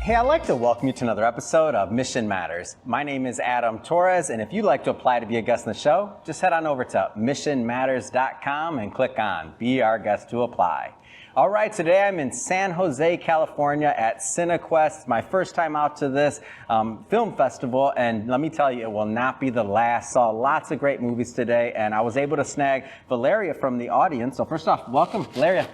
Hey, I'd like to welcome you to another episode of Mission Matters. My name is Adam Torres, and if you'd like to apply to be a guest on the show, just head on over to missionmatters.com and click on Be Our Guest to Apply. All right, today I'm in San Jose, California at Cinequest. My first time out to this film festival, and let me tell you, it will not be the last. Saw lots of great movies today, and I was able to snag Valeria from the audience. So first off, welcome, Valeria.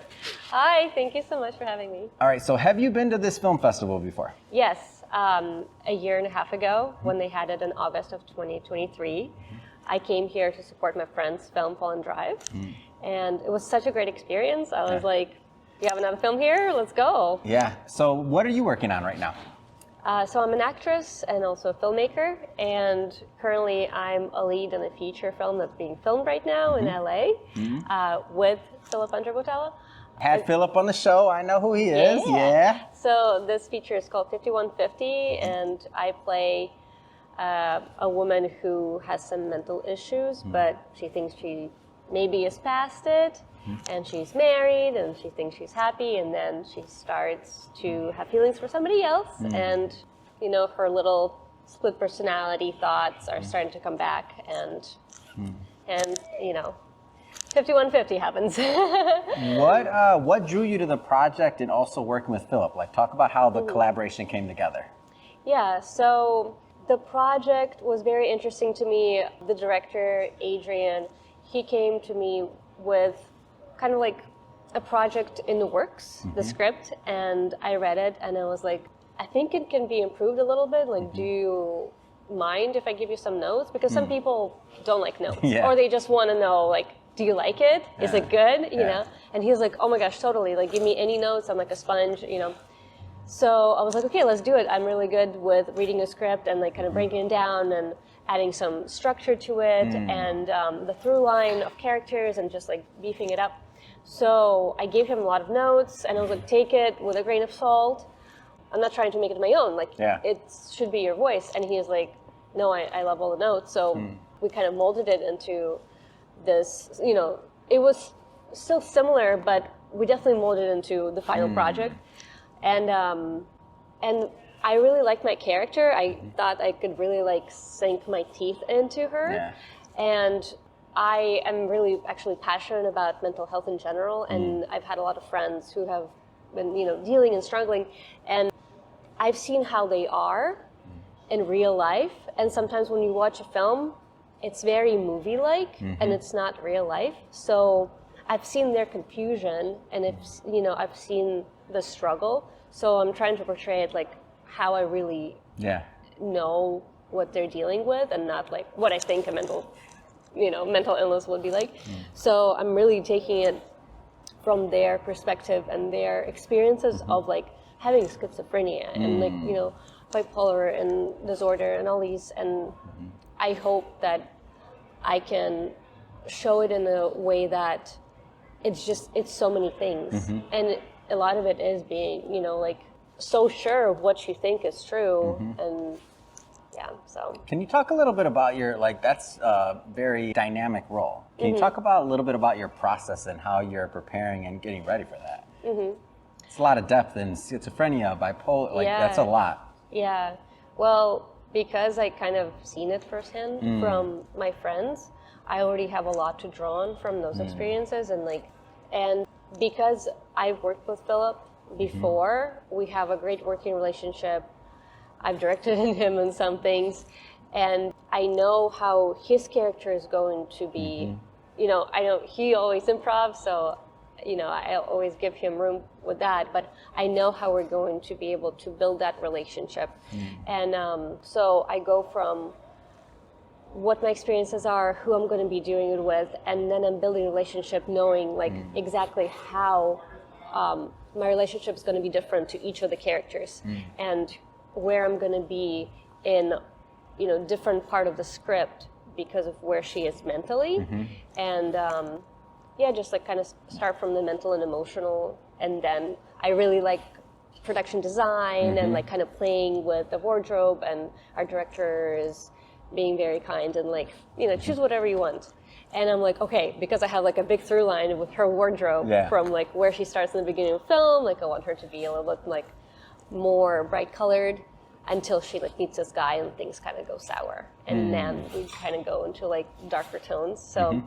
Hi, thank you so much for having me. All right, so have you been to this film festival before? Yes, a year and a half ago when they had it in August of 2023, I came here to support my friend's film, Fall and Drive, and it was such a great experience. I was like, you have another film here? Let's go. Yeah, so what are you working on right now? So I'm an actress and also a filmmaker, and currently I'm a lead in a feature film that's being filmed right now in LA with Philip Underbotella. Had Philip on the show. I know who he is. Yeah. So this feature is called 5150, and I play a woman who has some mental issues, but she thinks she maybe is past it, and she's married, and she thinks she's happy, and then she starts to have feelings for somebody else, and you know, her little split personality thoughts are starting to come back, and you know, 5150 happens. What drew you to the project and also working with Philip? Like, talk about how the collaboration came together. Yeah, so the project was very interesting to me. The director, Adrian, he came to me with kind of like a project in the works, the script, and I read it and I was like, I think it can be improved a little bit. Like, do you mind if I give you some notes? Because some people don't like notes, or they just want to know, like, do you like it? Is it good? You know? And he was like, oh my gosh, totally. Like, give me any notes. I'm like a sponge, you know? So I was like, okay, let's do it. I'm really good with reading a script and like kind of breaking it down and adding some structure to it and the through line of characters and just like beefing it up. So I gave him a lot of notes and I was like, take it with a grain of salt. I'm not trying to make it my own. Like, it should be your voice. And he was like, no, I love all the notes. So we kind of molded it into this, you know, it was still similar, but we definitely molded it into the final project. And I really liked my character. I thought I could really like sink my teeth into her. And I am really actually passionate about mental health in general. And I've had a lot of friends who have been, you know, dealing and struggling. And I've seen how they are in real life. And sometimes when you watch a film, it's very movie-like, and it's not real life. So I've seen their confusion, and it's, you know, I've seen the struggle. So I'm trying to portray it like how I really know what they're dealing with, and not like what I think a mental illness would be like. So I'm really taking it from their perspective and their experiences of like having schizophrenia and like, you know, bipolar and disorder and all these, and I hope that I can show it in a way that it's so many things. And a lot of it is being, you know, like so sure of what you think is true. And so. Can you talk a little bit about your, like, that's a very dynamic role. Can you talk about a little bit about your process and how you're preparing and getting ready for that? It's a lot of depth in schizophrenia, bipolar, like that's a lot. Yeah, well, because I kind of seen it firsthand from my friends, I already have a lot to draw on from those experiences, and because I've worked with Philip before, we have a great working relationship. I've directed him in some things, and I know how his character is going to be. You know, I know he always improv, so you know, I always give him room with that, but I know how we're going to be able to build that relationship. And so I go from what my experiences are, who I'm going to be doing it with, and then I'm building a relationship knowing like exactly how my relationship is going to be different to each of the characters and where I'm going to be in, you know, different part of the script because of where she is mentally. And just like kind of start from the mental and emotional, and then I really like production design and like kind of playing with the wardrobe, and our director is being very kind and like, you know, choose whatever you want. And I'm like, okay, because I have like a big through line with her wardrobe from like where she starts in the beginning of film, like I want her to be a little bit like more bright colored until she like meets this guy and things kind of go sour, and then we kind of go into like darker tones. So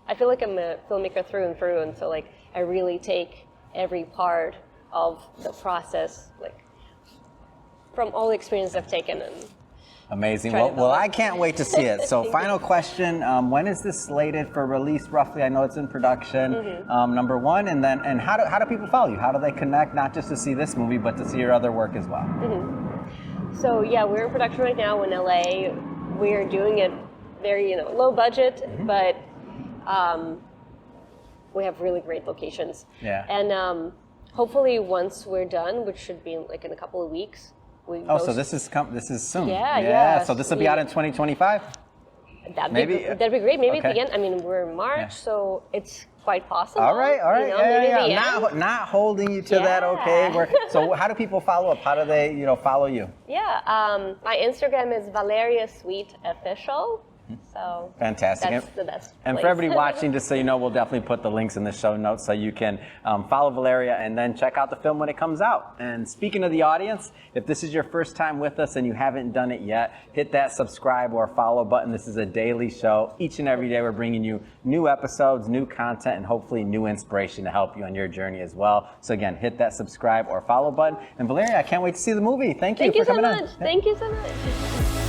I feel like I'm a filmmaker through and through, and so like I really take every part of the process, like from all the experience I've taken. And amazing. Well, I can't wait to see it. So final question, when is this slated for release roughly? I know it's in production, number one, and then how do people follow you? How do they connect, not just to see this movie, but to see your other work as well? So yeah, we're in production right now in LA. We're doing it very, low budget, but we have really great locations. Yeah. And hopefully once we're done, which should be like in a couple of weeks. So this is soon. Yeah. So this will be out in 2025? That'd be great. Maybe at the end. I mean, we're in March, so it's quite possible. All right. Maybe Not holding you to that. Okay. So how do people follow up? How do they, follow you? Yeah. My Instagram is Valeria Sweet Official. So fantastic. That's the best. And for everybody watching, just so you know, we'll definitely put the links in the show notes so you can follow Valeria and then check out the film when it comes out. And speaking of the audience, if this is your first time with us and you haven't done it yet, hit that subscribe or follow button. This is a daily show. Each and every day we're bringing you new episodes, new content, and hopefully new inspiration to help you on your journey as well. So again, hit that subscribe or follow button. And Valeria, I can't wait to see the movie. Thank you for coming on. Thank you so much.